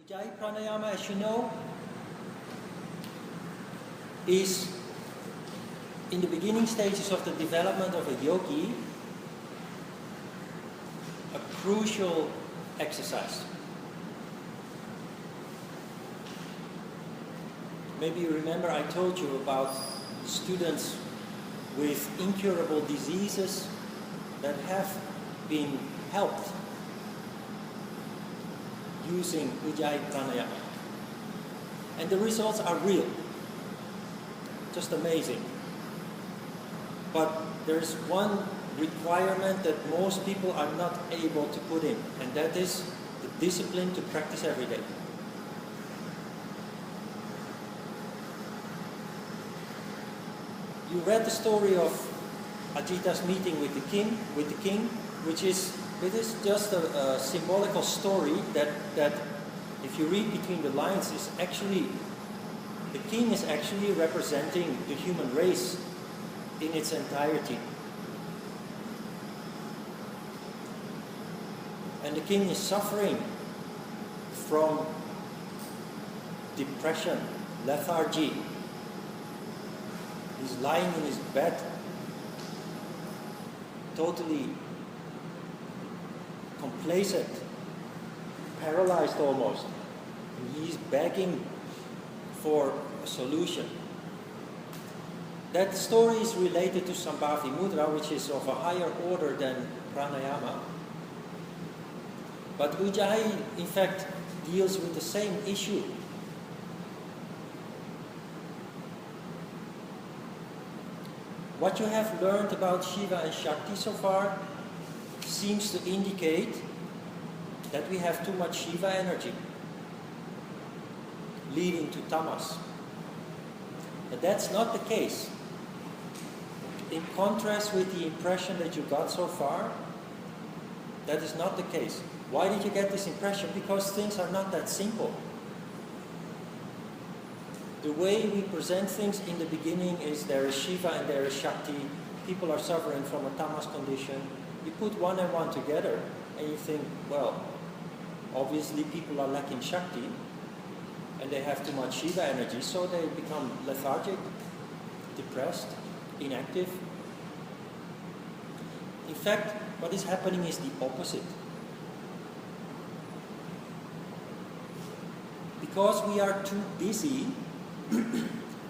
Ujjayi Pranayama, as you know, is in the beginning stages of the development of a yogi, a crucial exercise. Maybe you remember I told you about students with incurable diseases that have been helped using Ujjayi Pranayama. And the results are real. Just amazing. But there's one requirement that most people are not able to put in, and that is the discipline to practice every day. You read the story of Ajita's meeting with the king, which is just a symbolical story that if you read between the lines is actually, the king is actually representing the human race in its entirety. And the king is suffering from depression, lethargy. He's lying in his bed, totally complacent, paralyzed almost. And he's begging for a solution. That story is related to Sambhavi Mudra, which is of a higher order than pranayama. But Ujjayi, in fact, deals with the same issue. What you have learned about Shiva and Shakti so far seems to indicate that we have too much Shiva energy, leading to tamas. But that's not the case. In contrast with the impression that you got so far, that is not the case. Why did you get this impression? Because things are not that simple. The way we present things in the beginning is there is Shiva and there is Shakti. People are suffering from a tamas condition. You put one and one together and you think, well, obviously people are lacking Shakti and they have too much Shiva energy, so they become lethargic, depressed, inactive. In fact, what is happening is the opposite. Because we are too busy,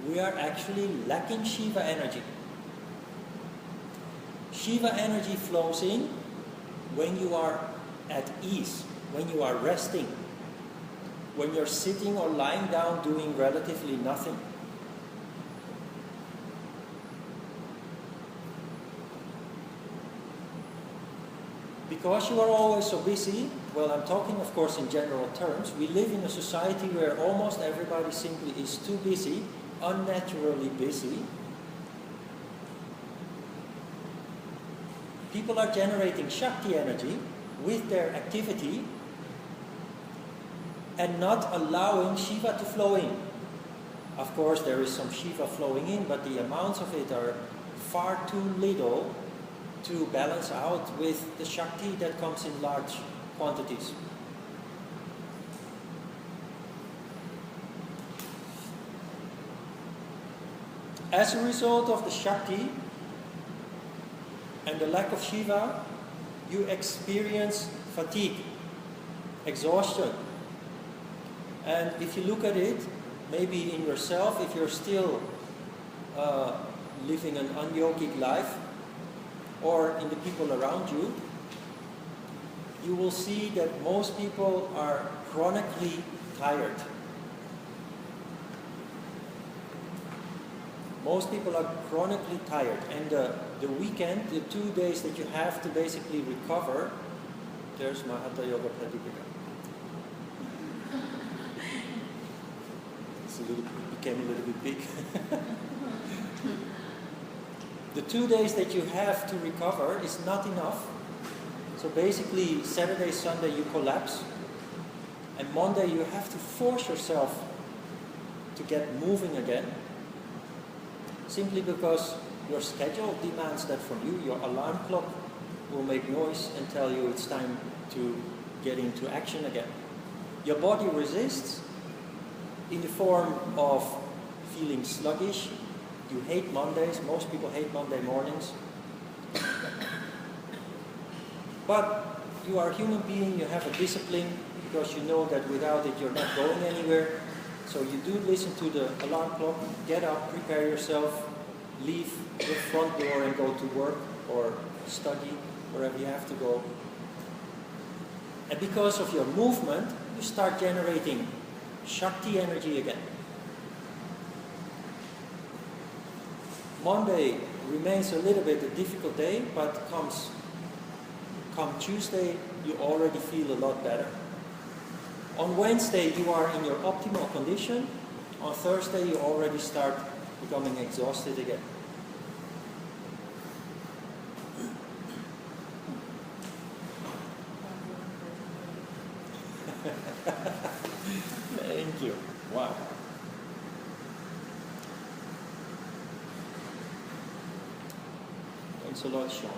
we are actually lacking Shiva energy. Shiva energy flows in when you are at ease, when you are resting, when you're sitting or lying down doing relatively nothing. Because you are always so busy, well, I'm talking of course in general terms, we live in a society where almost everybody simply is too busy, unnaturally busy. People are generating Shakti energy with their activity and not allowing Shiva to flow in. Of course, there is some Shiva flowing in, but the amounts of it are far too little to balance out with the Shakti that comes in large quantities. As a result of the Shakti and the lack of Shiva, you experience fatigue, exhaustion. And if you look at it, maybe in yourself, if you're still living an unyogic life, or in the people around you, you will see that most people are chronically tired. Most people are chronically tired, and the weekend, the 2 days that you have to basically recover, there's my Hatha Yoga Pradipika. It became a little bit big. The 2 days that you have to recover is not enough. So basically, Saturday, Sunday, you collapse. And Monday, you have to force yourself to get moving again. Simply because your schedule demands that from you. Your alarm clock will make noise and tell you it's time to get into action again. Your body resists in the form of feeling sluggish. You hate Mondays. Most people hate Monday mornings. But you are a human being, you have a discipline, because you know that without it you're not going anywhere. So you do listen to the alarm clock, get up, prepare yourself, leave the front door and go to work or study, wherever you have to go. And because of your movement, you start generating Shakti energy again. Monday remains a little bit a difficult day, but come Tuesday, you already feel a lot better. On Wednesday, you are in your optimal condition. On Thursday, you already start becoming exhausted again. Thank you. Wow. Thanks a lot, Sean.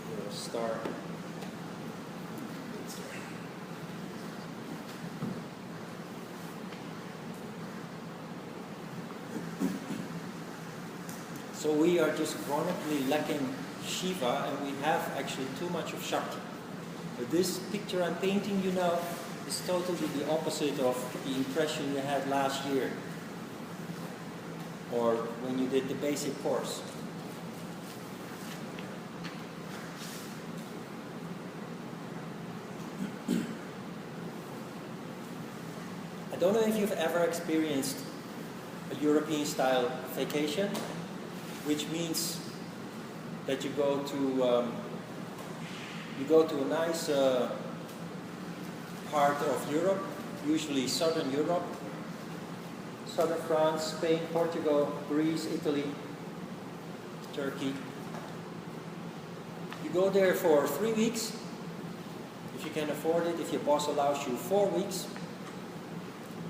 You're a star. So we are just chronically lacking Shiva, and we have actually too much of Shakti. But this picture I'm painting you now is totally the opposite of the impression you had last year, or when you did the basic course. I don't know if you've ever experienced a European-style vacation, which means that you go to a nice part of Europe, usually southern Europe, southern France, Spain, Portugal, Greece, Italy, Turkey. You go there for 3 weeks, if you can afford it. If your boss allows you 4 weeks,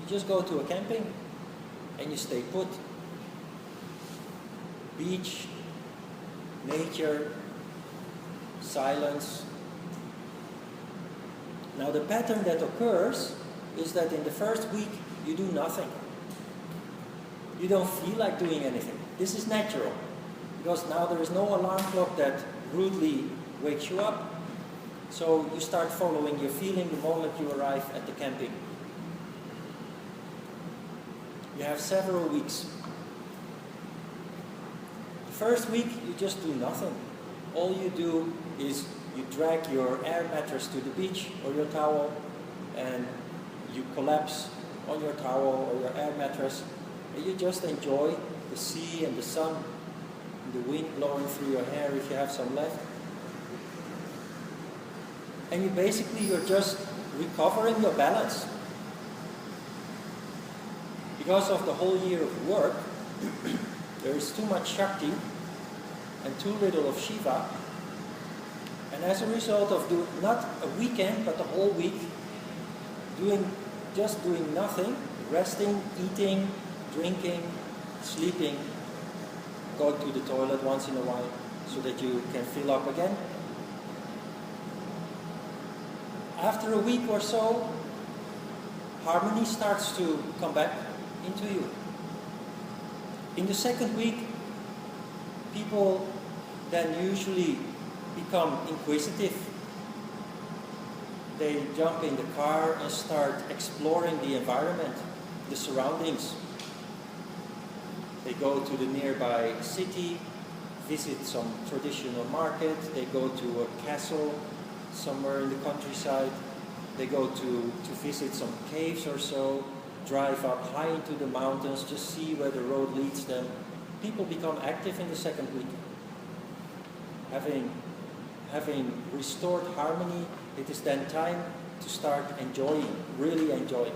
you just go to a camping and you stay put. Beach, nature, silence. Now the pattern that occurs is that in the first week you do nothing. You don't feel like doing anything. This is natural, because now there is no alarm clock that rudely wakes you up. So you start following your feeling the moment you arrive at the camping. You have several weeks. First week, you just do nothing. All you do is you drag your air mattress to the beach or your towel, and you collapse on your towel or your air mattress, and you just enjoy the sea and the sun and the wind blowing through your hair if you have some left. And you're just recovering your balance. Because of the whole year of work, there is too much Shakti and too little of Shiva. And as a result of not a weekend, but the whole week, just doing nothing, resting, eating, drinking, sleeping, going to the toilet once in a while so that you can fill up again. After a week or so, harmony starts to come back into you. In the second week, people then usually become inquisitive. They jump in the car and start exploring the environment, the surroundings. They go to the nearby city, visit some traditional market, they go to a castle somewhere in the countryside, they go to visit some caves or so, drive up high into the mountains, just see where the road leads them. People become active in the second week. Having restored harmony, it is then time to start enjoying, really enjoying.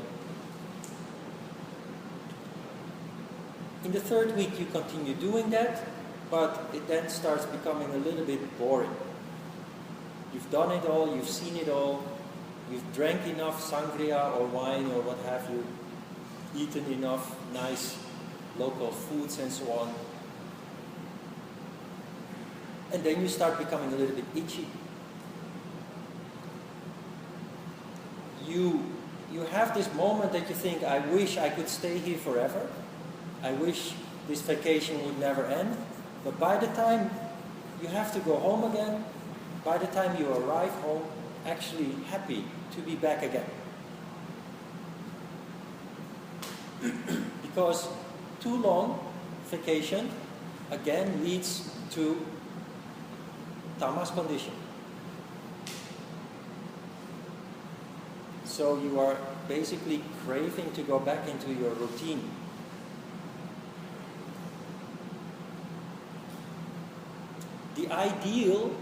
In the third week you continue doing that, but it then starts becoming a little bit boring. You've done it all, you've seen it all, you've drank enough sangria or wine or what have you, eaten enough nice local foods and so on. And then you start becoming a little bit itchy. You you have this moment that you think, I wish I could stay here forever. I wish this vacation would never end. But by the time you have to go home again, by the time you arrive home, actually happy to be back again. Because too long vacation again leads to tamas condition. So you are basically craving to go back into your routine. The ideal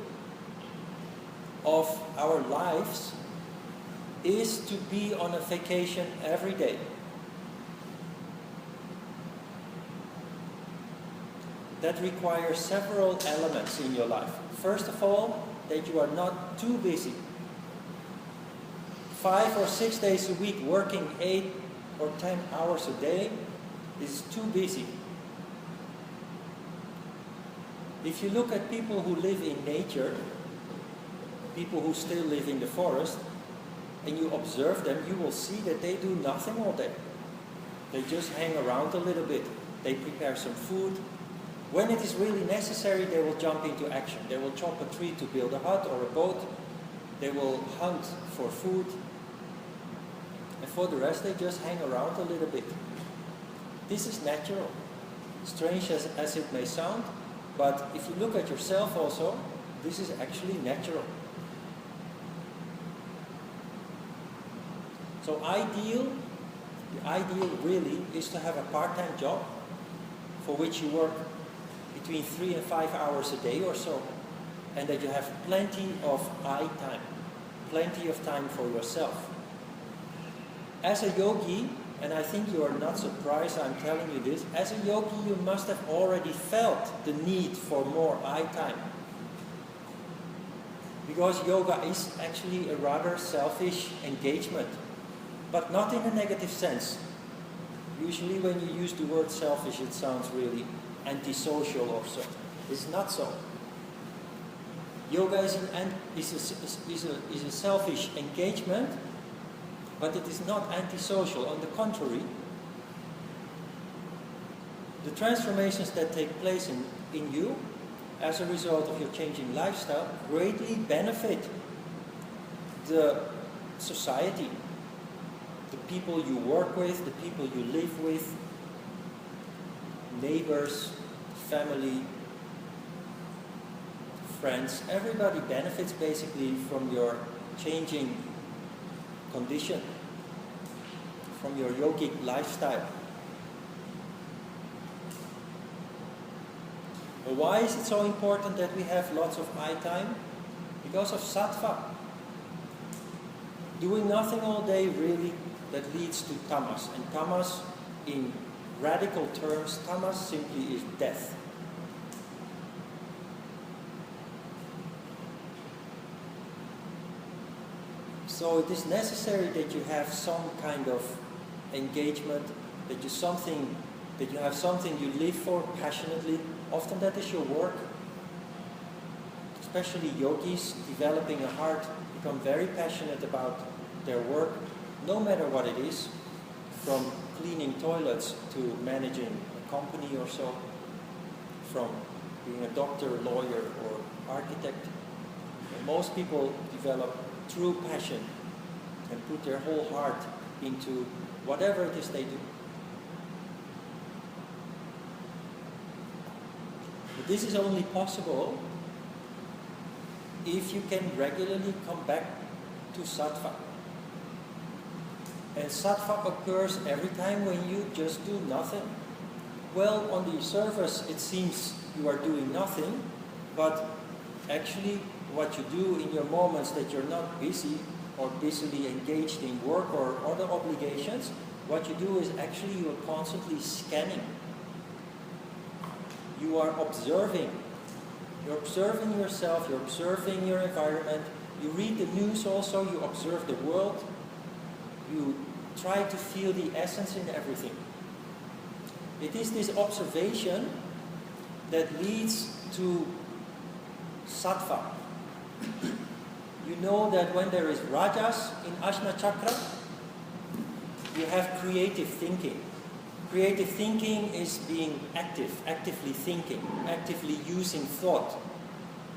of our lives is to be on a vacation every day. That requires several elements in your life. First of all, that you are not too busy. 5 or 6 days a week working 8 or 10 hours a day is too busy. If you look at people who live in nature, people who still live in the forest, and you observe them, you will see that they do nothing all day. They just hang around a little bit. They prepare some food. When it is really necessary, they will jump into action. They will chop a tree to build a hut or a boat. They will hunt for food. And for the rest, they just hang around a little bit. This is natural. Strange as it may sound, but if you look at yourself also, this is actually natural. So the ideal really is to have a part-time job for which you work between 3 and 5 hours a day or so, and that you have plenty of I time, plenty of time for yourself. As a yogi, and I think you are not surprised I'm telling you this, as a yogi you must have already felt the need for more I time. Because yoga is actually a rather selfish engagement, but not in a negative sense. Usually when you use the word selfish, it sounds really antisocial or so. It's not so. Yoga is a selfish engagement, but it is not antisocial. On the contrary, the transformations that take place in you as a result of your changing lifestyle greatly benefit the society, the people you work with, the people you live with, neighbors, family, friends. Everybody benefits basically from your changing condition, from your yogic lifestyle. But why is it so important that we have lots of I time? Because of sattva. Doing nothing all day really, that leads to tamas. And tamas, in radical terms, tamas simply is death. So it is necessary that you have some kind of engagement, that you have something you live for passionately. Often that is your work. Especially yogis developing a heart become very passionate about their work, no matter what it is, from cleaning toilets to managing a company or so, from being a doctor, lawyer, or architect. And most people develop true passion and put their whole heart into whatever it is they do. But this is only possible if you can regularly come back to sattva. And sattva occurs every time when you just do nothing. Well, on the surface it seems you are doing nothing, but actually what you do in your moments that you're not busy or busily engaged in work or other obligations, what you do is actually you are constantly scanning. You are observing. You're observing yourself, you're observing your environment. You read the news also, you observe the world. You try to feel the essence in everything. It is this observation that leads to sattva. You know that when there is rajas in Ajna Chakra, you have creative thinking. Creative thinking is being active, actively thinking, actively using thought,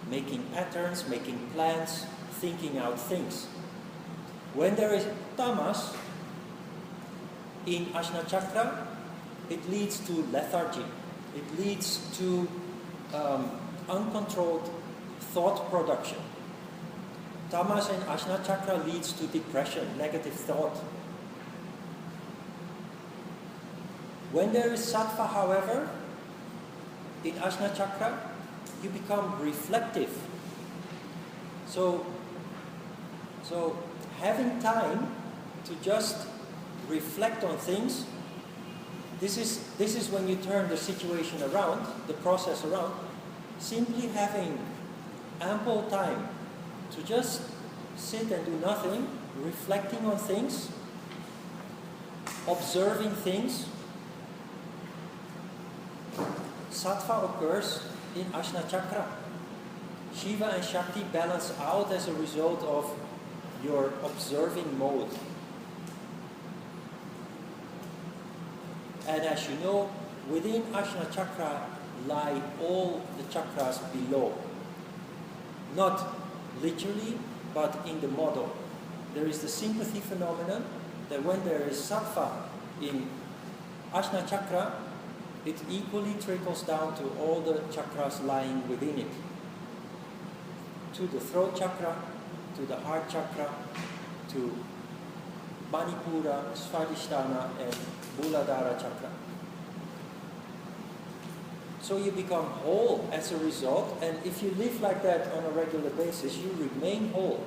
making patterns, making plans, thinking out things. When there is tamas in Ajna Chakra, it leads to lethargy. It leads to uncontrolled thought production. Tamas in Ajna Chakra leads to depression, negative thought. When there is sattva, however, in Ajna Chakra, you become reflective. So having time to just reflect on things, this is when you turn the situation around, the process around. Simply having ample time to just sit and do nothing, reflecting on things, observing things. Sattva occurs in Ajna Chakra. Shiva and Shakti balance out as a result of your observing mode. And as you know, within Ajna Chakra lie all the chakras below. Not literally, but in the model. There is the sympathy phenomenon that when there is sattva in Ajna Chakra, it equally trickles down to all the chakras lying within it. To the throat chakra, to the heart chakra, to Manipura, Svadhisthana, and Muladhara chakra. So you become whole as a result, and if you live like that on a regular basis, you remain whole.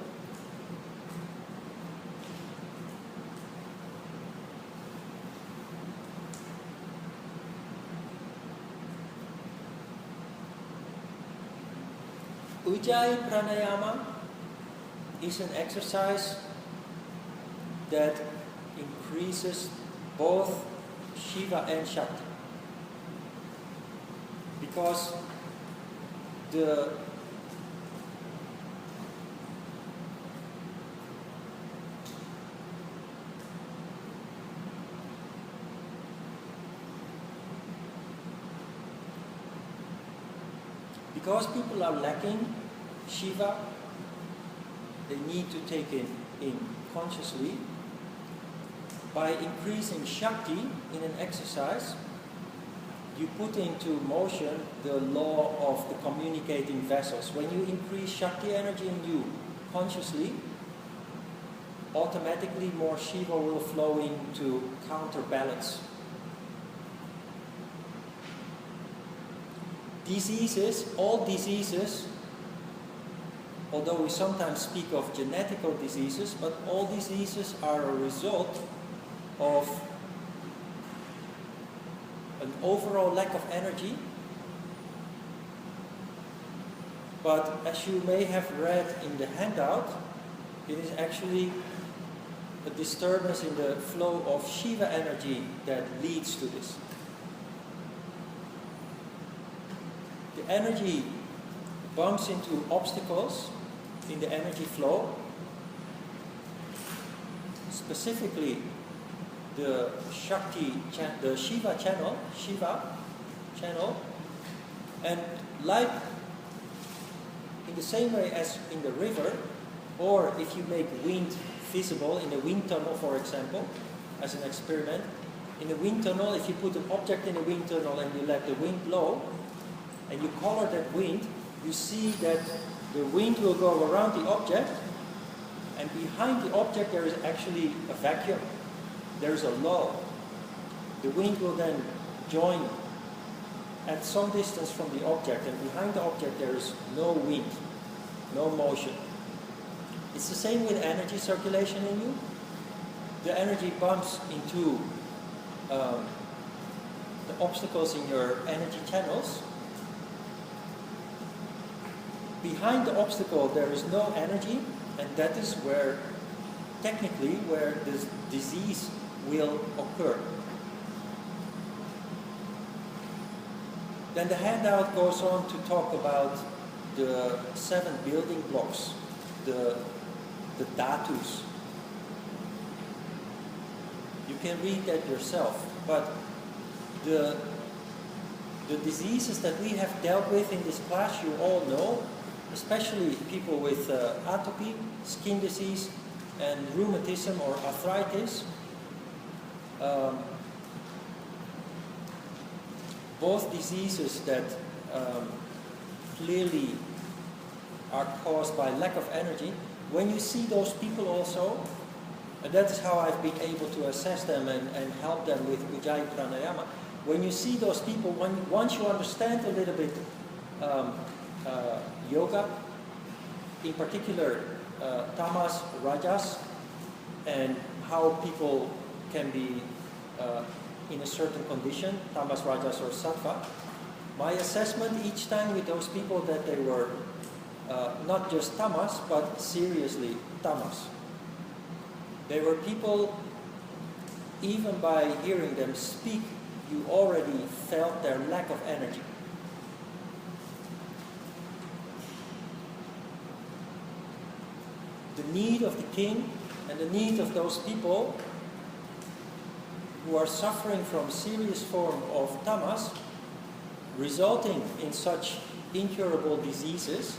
Ujjayi Pranayama is an exercise that increases both Shiva and Shakti. Because people are lacking Shiva, they need to take it in consciously. By increasing Shakti in an exercise, you put into motion the law of the communicating vessels. When you increase Shakti energy in you consciously, automatically more Shiva will flow in to counterbalance. All diseases, although we sometimes speak of genetical diseases, but all diseases are a result of an overall lack of energy. But as you may have read in the handout, it is actually a disturbance in the flow of Shiva energy that leads to this. The energy bumps into obstacles in the energy flow, specifically the Shiva channel, and like in the same way as in the river, or if you make wind visible in a wind tunnel, for example, as an experiment. In a wind tunnel, if you put an object in a wind tunnel and you let the wind blow, and you color that wind, you see that the wind will go around the object, and behind the object there is actually a vacuum. There is a lull. The wind will then join at some distance from the object, and behind the object there is no wind, no motion. It's the same with energy circulation in you. The energy bumps into the obstacles in your energy channels. Behind the obstacle there is no energy, and that is where, technically, where this disease will occur. Then the handout goes on to talk about the 7 building blocks, the dhatus. You can read that yourself. But the diseases that we have dealt with in this class, you all know, especially people with atopy, skin disease, and rheumatism or arthritis. Both diseases that clearly are caused by lack of energy. When you see those people also, and that is how I've been able to assess them and help them with Ujjayi Pranayama. When you see those people, once you understand a little bit yoga, in particular tamas, rajas, and how people can be in a certain condition, tamas, rajas, or sattva, my assessment each time with those people that they were not just tamas, but seriously tamas. They were people, even by hearing them speak, you already felt their lack of energy. The need of the king and the need of those people who are suffering from serious form of tamas, resulting in such incurable diseases,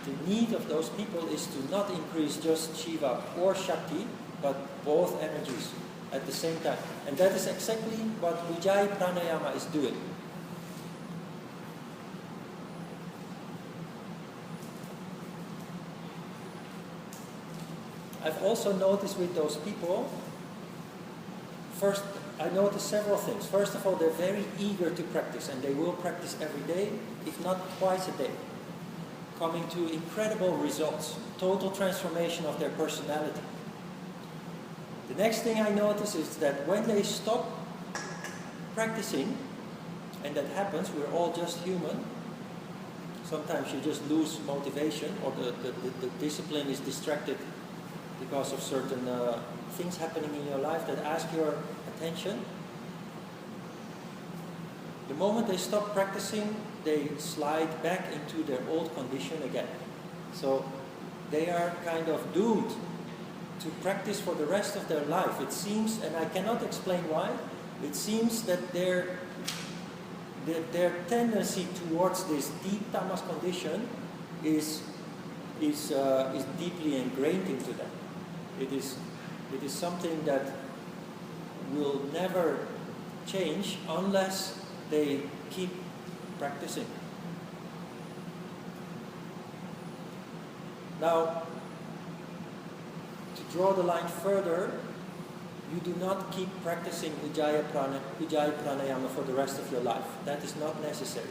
the need of those people is to not increase just Shiva or Shakti, but both energies at the same time. And that is exactly what Ujjayi Pranayama is doing. I've also noticed with those people, first, I noticed several things. First of all, they're very eager to practice, and they will practice every day, if not twice a day, coming to incredible results, total transformation of their personality. The next thing I notice is that when they stop practicing, and that happens, we're all just human, sometimes you just lose motivation, or the discipline is distracted because of certain things happening in your life that ask your attention. The moment they stop practicing, they slide back into their old condition again. So they are kind of doomed to practice for the rest of their life. It seems, and I cannot explain why, it seems that their tendency towards this deep tamas condition is deeply ingrained into them. It is something that will never change unless they keep practicing. Now, to draw the line further, you do not keep practicing Ujjayi Pranayama for the rest of your life. That is not necessary.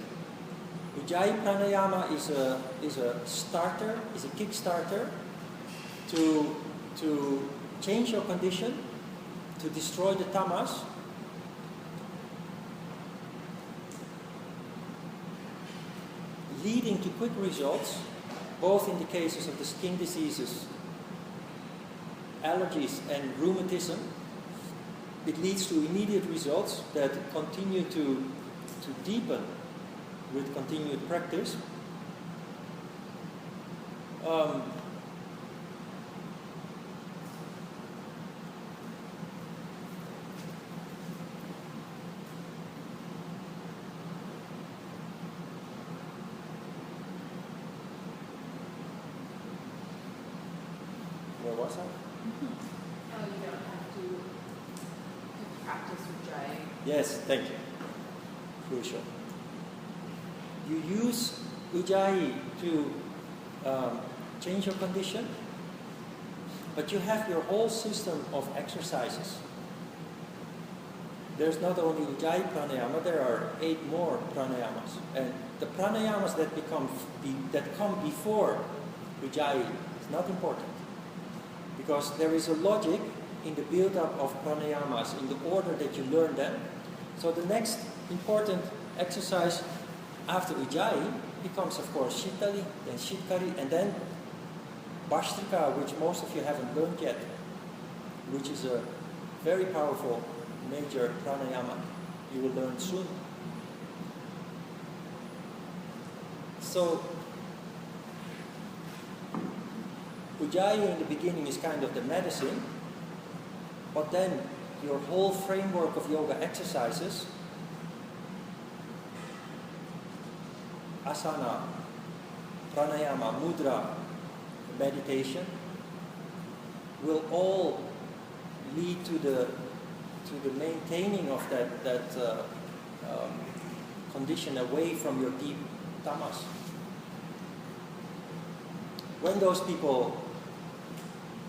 Ujjayi Pranayama is a starter, is a kickstarter to change your condition, to destroy the tamas, leading to quick results, both in the cases of the skin diseases, allergies, and rheumatism. It leads to immediate results that continue to deepen with continued practice. Where was I? Oh, you don't have to practice Ujjayi. Yes, thank you. Crucial. You use Ujjayi to change your condition, but you have your whole system of exercises. There's not only Ujjayi Pranayama, there are 8 more pranayamas. And the pranayamas that come before Ujjayi is not important, because there is a logic in the build-up of pranayamas, in the order that you learn them. So the next important exercise after Ujjayi becomes, of course, Shitali, then Shitkari, and then Bhastrika, which most of you haven't learned yet, which is a very powerful major pranayama. You will learn soon. So Ujjayi in the beginning is kind of the medicine, but then your whole framework of yoga exercises, asana, pranayama, mudra, meditation, will all lead to the maintaining of that condition away from your deep tamas. When those people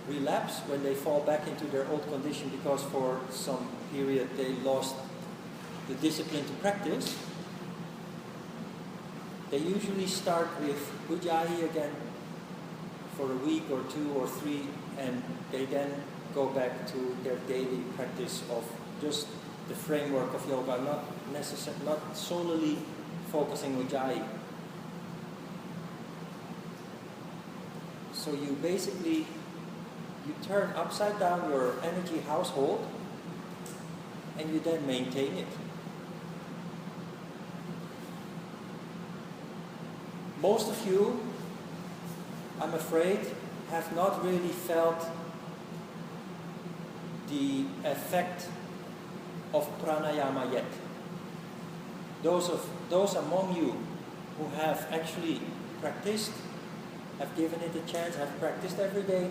relapse, when they fall back into their old condition because for some period they lost the discipline to practice, they usually start with Ujjayi again for a week or 2 or 3, and they then go back to their daily practice of just the framework of yoga, not solely focusing Ujjayi. So you basically, you turn upside down your energy household and you then maintain it. Most of you, I'm afraid, have not really felt the effect of pranayama yet. Those among you who have actually practiced, have given it a chance, have practiced every day,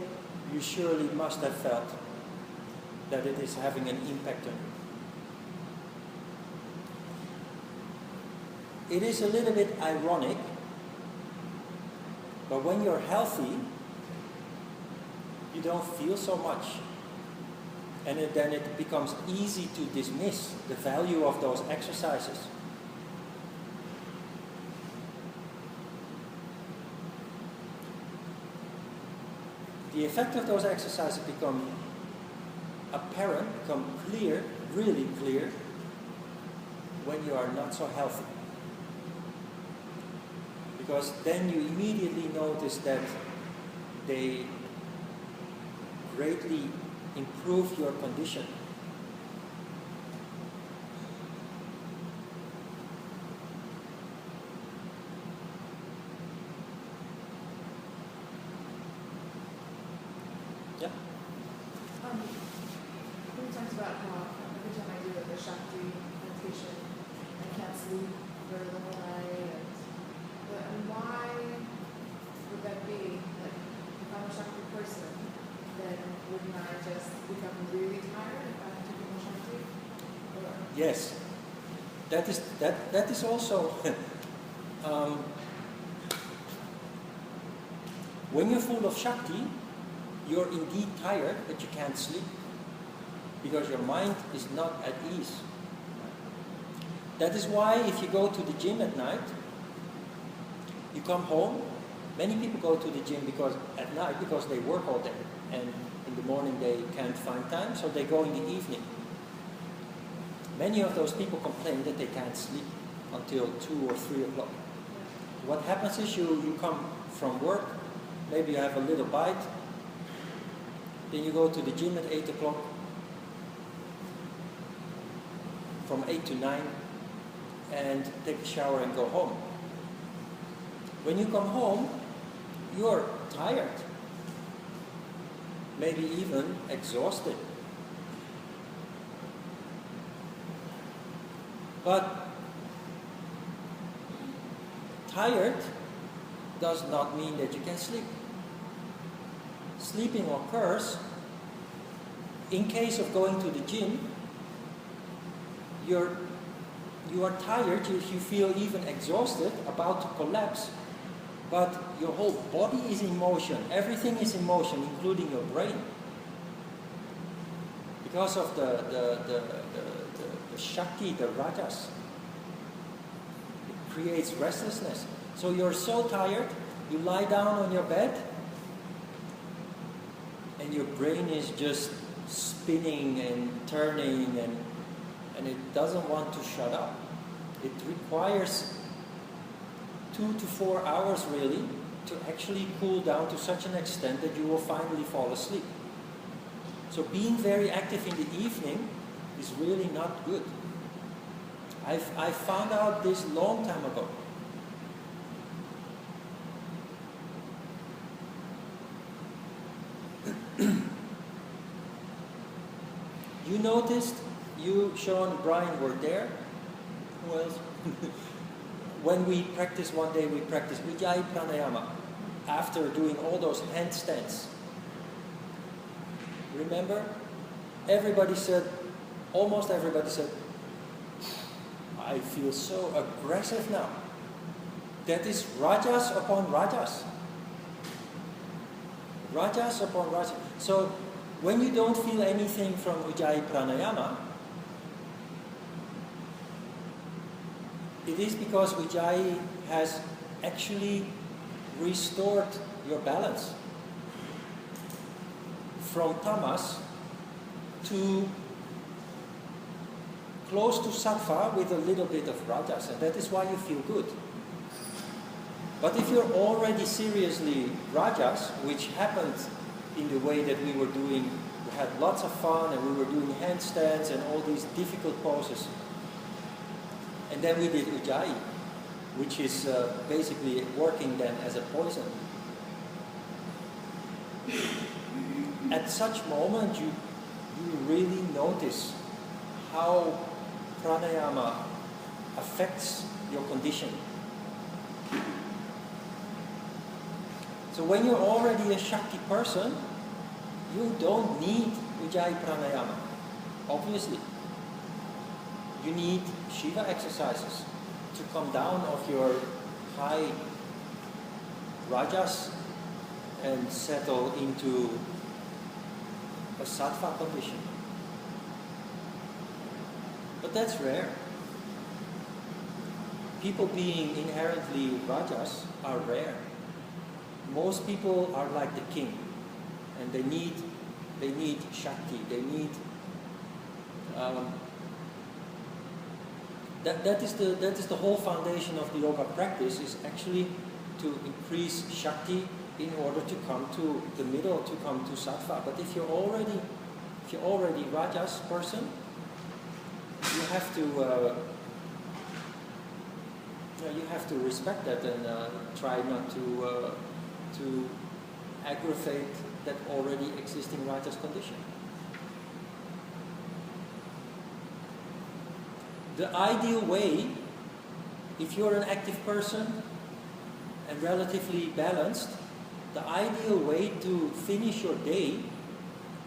you surely must have felt that it is having an impact on you. It is a little bit ironic, but when you're healthy, you don't feel so much. And then it becomes easy to dismiss the value of those exercises. The effect of those exercises become apparent, become clear, really clear, when you are not so healthy. Because then you immediately notice that they greatly improve your condition. Yeah. We talked about how every time I do the Shakti meditation, I can't sleep for the whole night. And why would that be? Like, if I'm a Shakti person, then wouldn't I just become really tired if I took more Shakti? Or? Yes, that is also when you're full of Shakti, you're indeed tired, but you can't sleep because your mind is not at ease. That is why if you go to the gym at night, you come home. Many people go to the gym at night because they work all day, and in the morning they can't find time, so they go in the evening. Many of those people complain that they can't sleep until 2 or 3 o'clock. What happens is you come from work, maybe you have a little bite, then you go to the gym at 8 o'clock, from 8 to 9, and take a shower and go home. When you come home, you're tired, maybe even exhausted. But tired does not mean that you can sleep. Sleeping occurs in case of going to the gym. You are tired, you feel even exhausted, about to collapse, but your whole body is in motion. Everything is in motion, including your brain. Because of the Shakti, the rajas, it creates restlessness. So you're so tired, you lie down on your bed, and your brain is just spinning and turning, and it doesn't want to shut up. It requires 2 to 4 hours really to actually cool down to such an extent that you will finally fall asleep. So being very active in the evening is really not good. I found out this long time ago. You noticed, you, Sean, Brian were there. Who else? When we practiced one day, we practiced Ujjayi Pranayama after doing all those handstands. Remember? Everybody said, almost everybody said, I feel so aggressive now. That is rajas upon rajas. Rajas upon rajas. So when you don't feel anything from Ujjayi Pranayama, it is because Ujjayi has actually restored your balance from tamas to close to sattva with a little bit of rajas, and that is why you feel good. But if you're already seriously rajas, which happened in the way that we were doing, we had lots of fun and we were doing handstands and all these difficult poses. And then we did Ujjayi, which is basically working then as a poison. At such moment, you really notice how pranayama affects your condition. So when you're already a Shakti person, you don't need Ujjayi Pranayama, obviously. You need Shiva exercises to come down off your high rajas and settle into a sattva condition. But that's rare. People being inherently rajas are rare. Most people are like the king, and they need Shakti. They need that is the whole foundation of the yoga practice, is actually to increase Shakti in order to come to the middle, to come to sattva. But if you're already rajas person, you have to respect that and try not to aggravate that already existing rajas condition. The ideal way, if you're an active person and relatively balanced, the ideal way to finish your day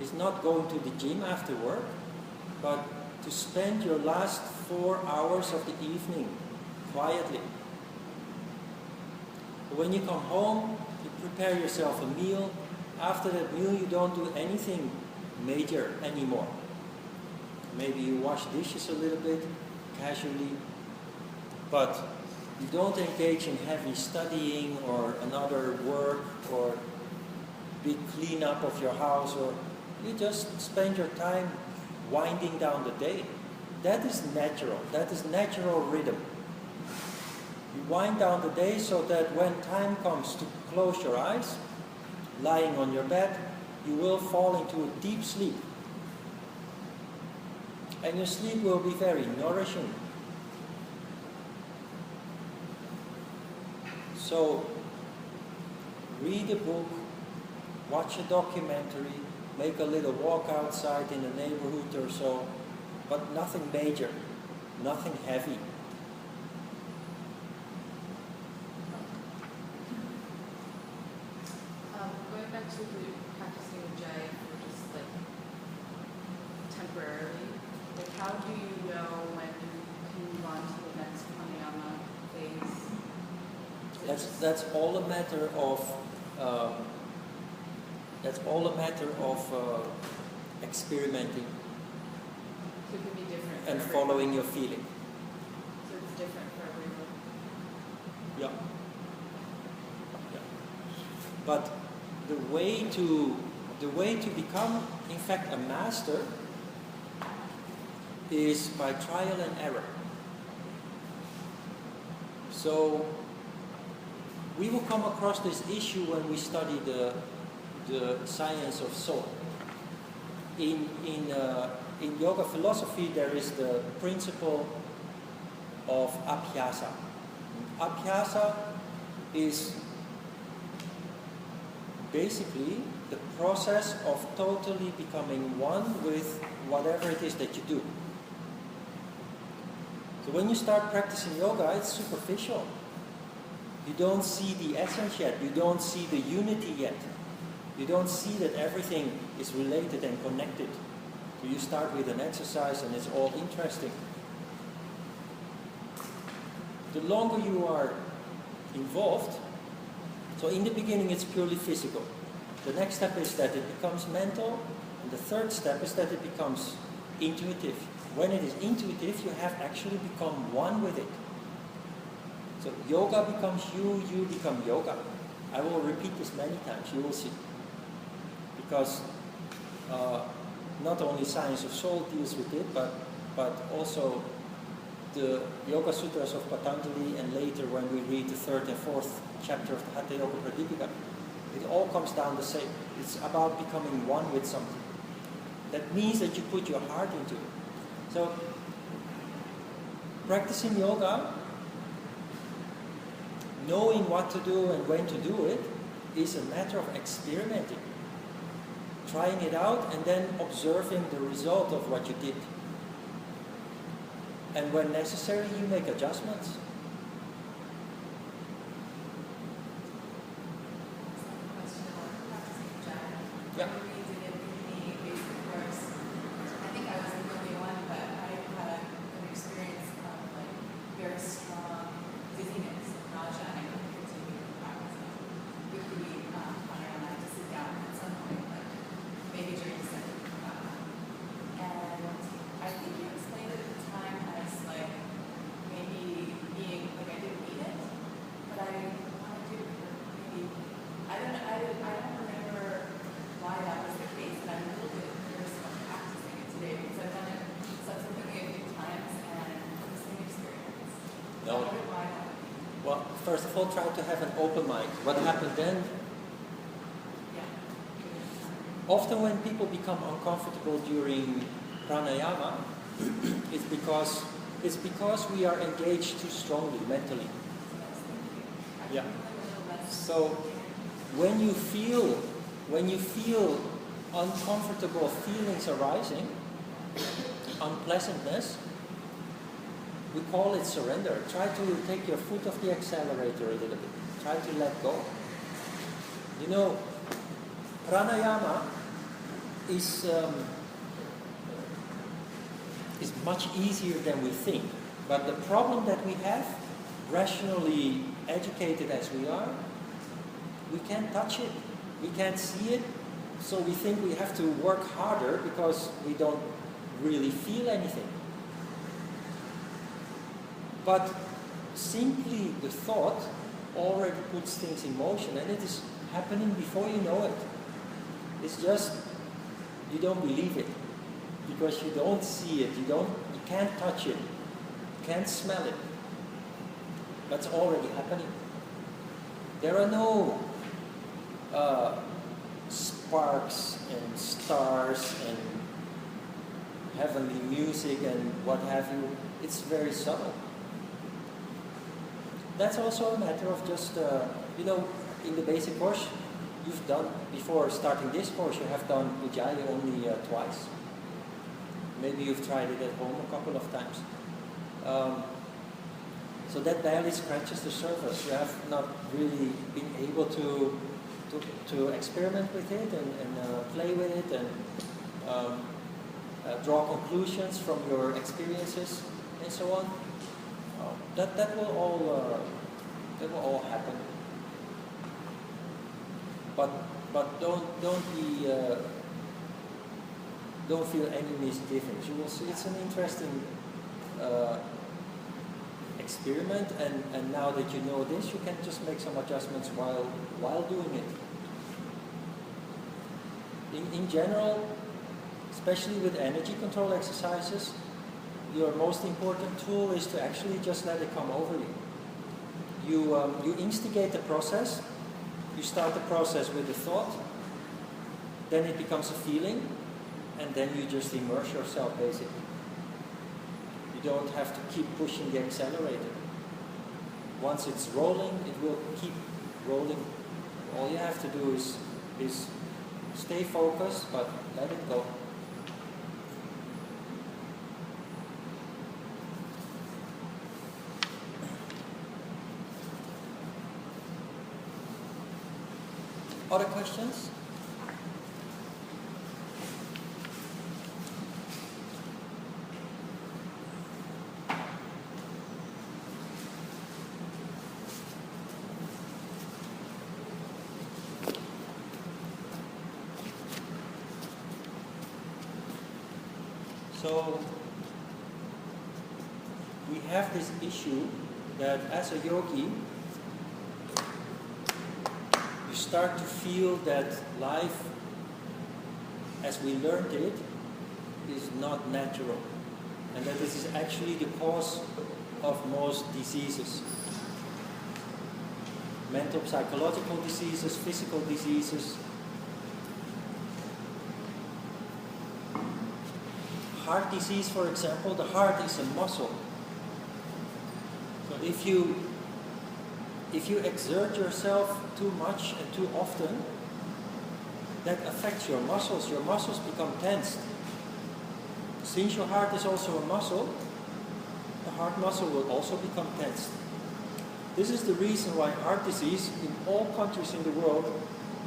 is not going to the gym after work, but to spend your last 4 hours of the evening quietly. When you come home, you prepare yourself a meal. After that meal, you don't do anything major anymore. Maybe you wash dishes a little bit, casually, but you don't engage in heavy studying or another work or big cleanup of your house, or you just spend your time winding down the day. That is natural. That is natural rhythm. You wind down the day so that when time comes to close your eyes, lying on your bed, you will fall into a deep sleep. And your sleep will be very nourishing. So, read a book, watch a documentary, make a little walk outside in the neighborhood or so, but nothing major, nothing heavy. Going back to the practicing Ujjayi for just like temporarily, like how do you know when you can move on to the next pranayama phase? That's all a matter of experimenting So it can be different for and everyone. following your feeling. So it's different for everyone. Yeah. But the way to become, in fact, a master is by trial and error. So we will come across this issue when we study the science of soul. In yoga philosophy, there is the principle of abhyasa. Abhyasa is basically the process of totally becoming one with whatever it is that you do. So when you start practicing yoga, it's superficial. You don't see the essence yet. You don't see the unity yet. You don't see that everything is related and connected. So you start with an exercise and it's all interesting. The longer you are involved, so in the beginning it's purely physical. The next step is that it becomes mental, and the third step is that it becomes intuitive. When it is intuitive, you have actually become one with it. So yoga becomes you, you become yoga. I will repeat this many times, you will see. Because not only Science of Soul deals with it, but also the Yoga Sutras of Patanjali, and later when we read the third and fourth chapter of the Hatha Yoga Pradipika, it all comes down the same. It's about becoming one with something. That means that you put your heart into it. So, practicing yoga, knowing what to do and when to do it, is a matter of experimenting. Trying it out and then observing the result of what you did. And when necessary, you make adjustments. Yeah. No. Well, first of all, try to have an open mind. What happened then? Often when people become uncomfortable during pranayama, it's because we are engaged too strongly mentally. Yeah. So when you feel uncomfortable feelings arising, unpleasantness, we call it surrender. Try to take your foot off the accelerator a little bit. Try to let go. You know, pranayama is much easier than we think. But the problem that we have, rationally educated as we are, we can't touch it. We can't see it. So we think we have to work harder because we don't really feel anything. But simply the thought already puts things in motion, and it is happening before you know it. It's just you don't believe it because you don't see it, you can't touch it, you can't smell it. That's already happening. There are no sparks and stars and heavenly music and what have you. It's very subtle. That's also a matter of just, in the basic course, you've done, before starting this course, you have done Ujjayi only twice. Maybe you've tried it at home a couple of times. So that barely scratches the surface. You have not really been able to experiment with it and play with it and draw conclusions from your experiences and so on. That will all happen. But don't feel any misgivings. You will see it's an interesting experiment, and now that you know this, you can just make some adjustments while doing it. In general, especially with energy control exercises, your most important tool is to actually just let it come over you. You instigate the process. You start the process with a thought, then it becomes a feeling, and then you just immerse yourself basically. You don't have to keep pushing the accelerator. Once it's rolling, it will keep rolling. All you have to do is is stay focused, but let it go. Other questions? So we have this issue that as a yogi, you start to feel that life, as we learned it, is not natural, and that this is actually the cause of most diseases. Mental, psychological diseases, physical diseases. Heart disease, for example, the heart is a muscle. So if you exert yourself too much and too often, that affects your muscles. Your muscles become tensed. Since your heart is also a muscle, the heart muscle will also become tensed. This is the reason why heart disease in all countries in the world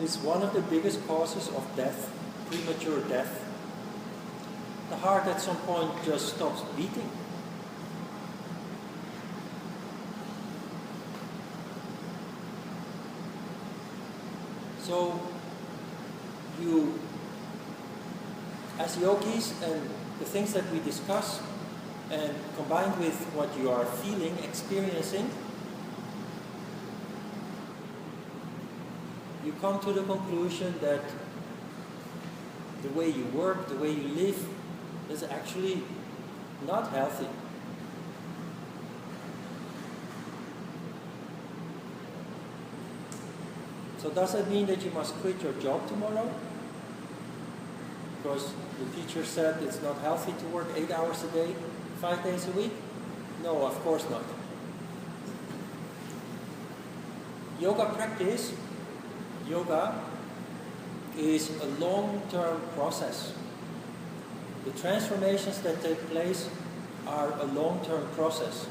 is one of the biggest causes of death, premature death. The heart at some point just stops beating. So you, as yogis, and the things that we discuss, and combined with what you are feeling, experiencing, you come to the conclusion that the way you work, the way you live, is actually not healthy. So does that mean that you must quit your job tomorrow? Because the teacher said it's not healthy to work 8 hours a day, 5 days a week? No, of course not. Yoga practice, yoga is a long-term process. The transformations that take place are a long-term process.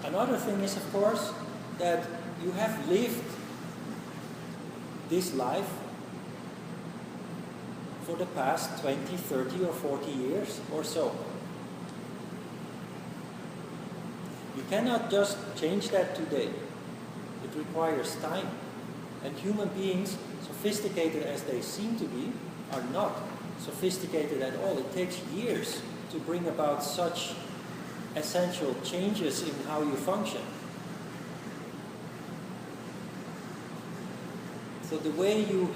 Another thing is, of course, that you have lived this life for the past 20, 30 or 40 years or so. You cannot just change that today. It requires time. And human beings, sophisticated as they seem to be, are not sophisticated at all. It takes years to bring about such essential changes in how you function. So the way you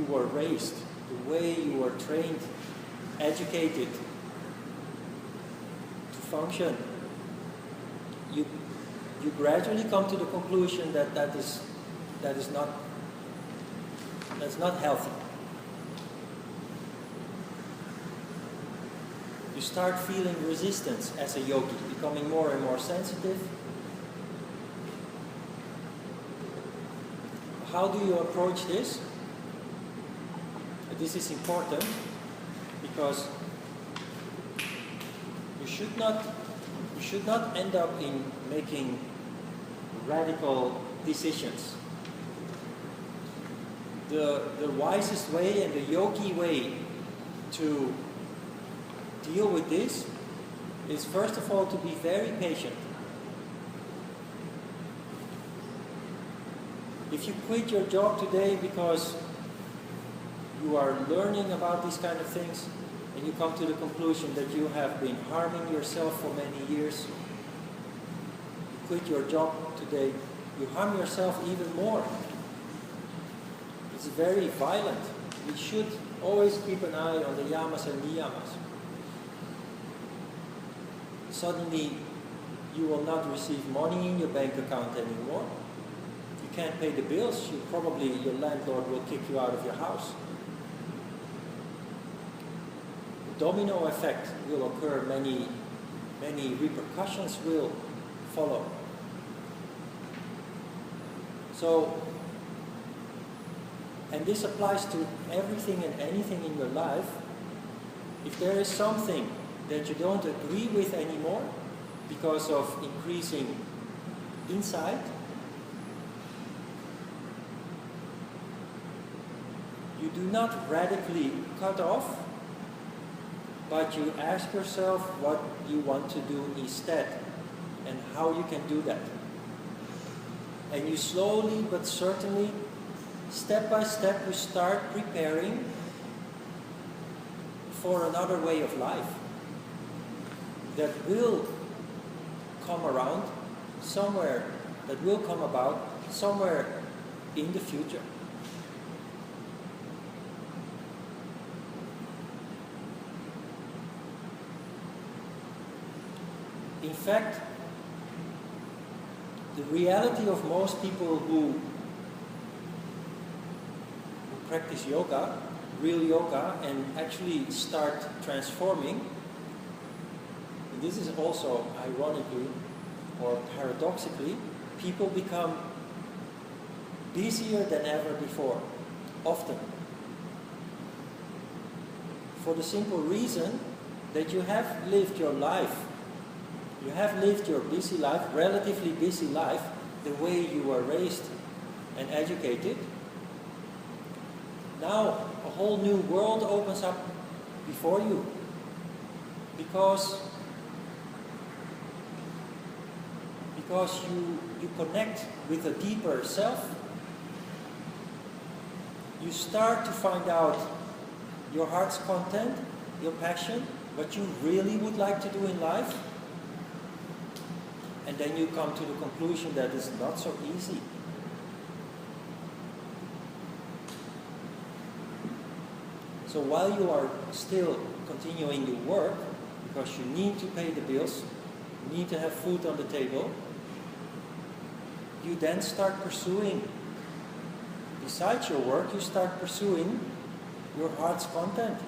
were raised, the way you were trained, educated to function, you gradually come to the conclusion that that's not healthy. You start feeling resistance as a yogi, becoming more and more sensitive. How do you approach this? This is important because you should not end up in making radical decisions. The wisest way and the yogi way to deal with this is, first of all, to be very patient. If you quit your job today because you are learning about these kind of things and you come to the conclusion that you have been harming yourself for many years, you quit your job today, you harm yourself even more. It's very violent. We should always keep an eye on the yamas and niyamas. Suddenly, you will not receive money in your bank account anymore. You can't pay the bills. Your landlord will kick you out of your house. The domino effect will occur. Many repercussions will follow. So, and this applies to everything and anything in your life. If there is something that you don't agree with anymore because of increasing insight, you do not radically cut off, but you ask yourself what you want to do instead and how you can do that. And you slowly but certainly, step by step, you start preparing for another way of life that will come around somewhere, that will come about somewhere in the future. In fact, the reality of most people who practice yoga, real yoga, and actually start transforming, and this is also ironically or paradoxically, people become busier than ever before, often. For the simple reason that you have lived your life, you have lived your busy life, relatively busy life, the way you were raised and educated. Now a whole new world opens up before you because you connect with a deeper self. You start to find out your heart's content, your passion, what you really would like to do in life. And then you come to the conclusion that it's not so easy. So while you are still continuing your work, because you need to pay the bills, you need to have food on the table, you then start pursuing, besides your work, you start pursuing your heart's content.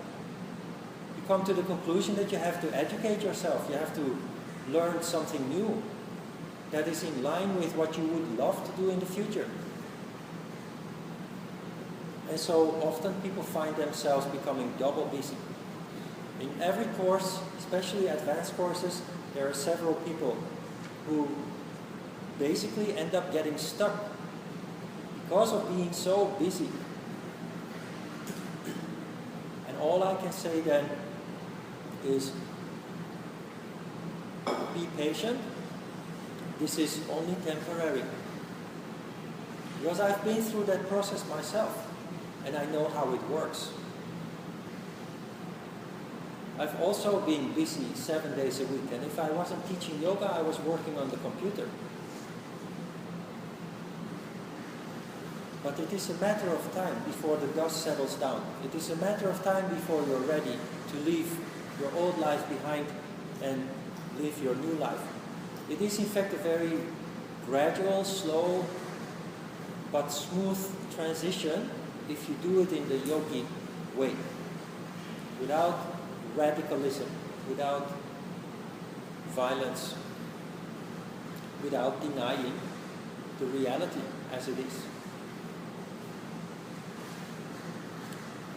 You come to the conclusion that you have to educate yourself, you have to learn something new that is in line with what you would love to do in the future. And so often people find themselves becoming double busy. In every course, especially advanced courses, there are several people who basically end up getting stuck because of being so busy. And all I can say then is be patient. This is only temporary. Because I've been through that process myself, and I know how it works. I've also been busy 7 days a week, and if I wasn't teaching yoga, I was working on the computer. But it is a matter of time before the dust settles down. It is a matter of time before you're ready to leave your old life behind and live your new life. It is in fact a very gradual, slow, but smooth transition if you do it in the yogi way, without radicalism, without violence, without denying the reality as it is.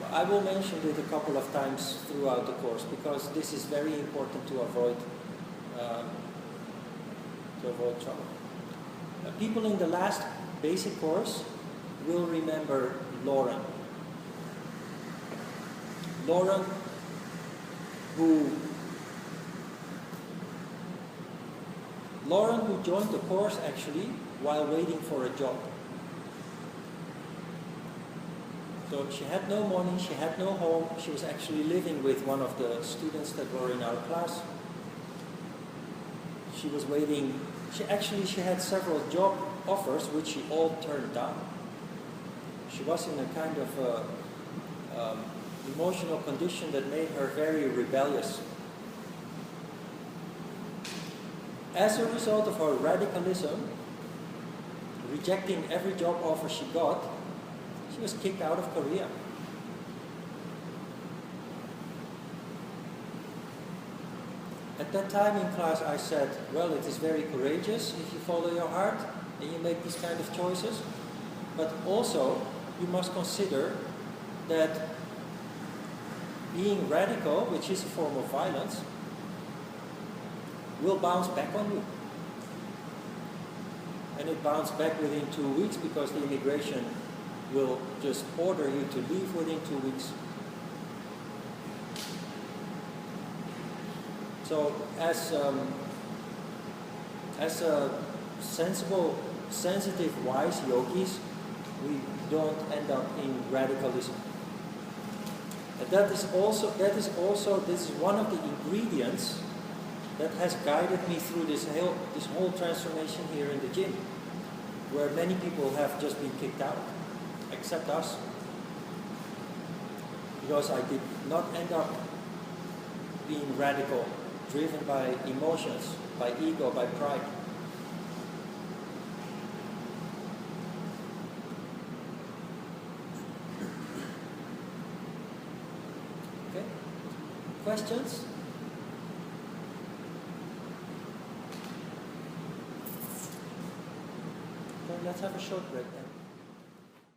Well, I will mention it a couple of times throughout the course because this is very important to avoid trouble. People in the last basic course will remember Lauren. Lauren, who joined the course actually while waiting for a job. So she had no money, she had no home, she was actually living with one of the students that were in our class. She was waiting, she had several job offers which she all turned down. She was in a kind of emotional condition that made her very rebellious. As a result of her radicalism, rejecting every job offer she got, she was kicked out of Korea. At that time in class I said, well, it is very courageous if you follow your heart and you make these kind of choices. But also, you must consider that being radical, which is a form of violence, will bounce back on you. And it bounced back within 2 weeks because the immigration will just order you to leave within 2 weeks. So as a sensible, sensitive, wise yogis, we don't end up in radicalism. And this is one of the ingredients that has guided me through this whole transformation here in the gym, where many people have just been kicked out, except us. Because I did not end up being radical, driven by emotions, by ego, by pride. Okay? Questions? Okay, let's have a short break then.